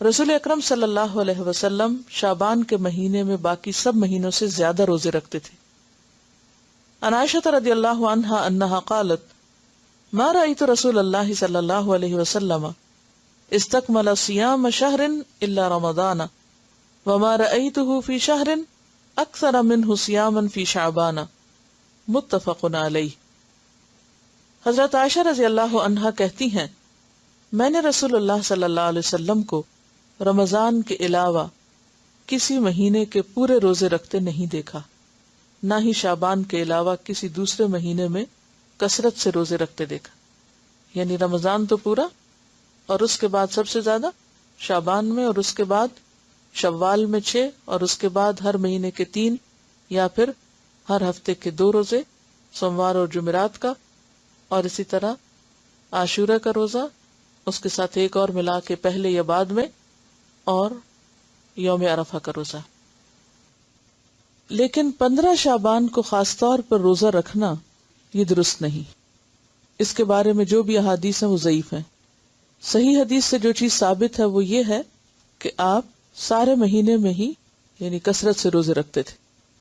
رسول اکرم صلی اللہ علیہ وسلم شعبان کے مہینے میں باقی سب مہینوں سے زیادہ روزے رکھتے تھے. عن عائشہ رضی اللہ عنہا انہا قالت ما رأیت رسول اللہ صلی اللہ علیہ وسلم استکمل صیام شہر الا رمضان وما رأیتہ فی شہر اکثر منہ صیاما فی شعبان. متفق علیہ. حضرت عائشہ رضی اللہ عنہا کہتی ہیں میں نے رسول اللہ صلی اللہ علیہ وسلم کو رمضان کے علاوہ کسی مہینے کے پورے روزے رکھتے نہیں دیکھا، نہ ہی شعبان کے علاوہ کسی دوسرے مہینے میں کثرت سے روزے رکھتے دیکھا. یعنی رمضان تو پورا، اور اس کے بعد سب سے زیادہ شعبان میں، اور اس کے بعد شوال میں 6، اور اس کے بعد ہر مہینے کے 3 یا پھر ہر ہفتے کے 2 روزے، سوموار اور جمعرات کا، اور اسی طرح عاشورہ کا روزہ، اس کے ساتھ ایک اور ملا کے پہلے یا بعد میں، اور یوم عرفہ کا روزہ. لیکن 15 شعبان کو خاص طور پر روزہ رکھنا یہ درست نہیں. اس کے بارے میں جو بھی احادیث ہیں وہ ضعیف ہیں. صحیح حدیث سے جو چیز ثابت ہے وہ یہ ہے کہ آپ سارے مہینے میں ہی یعنی کثرت سے روزے رکھتے تھے.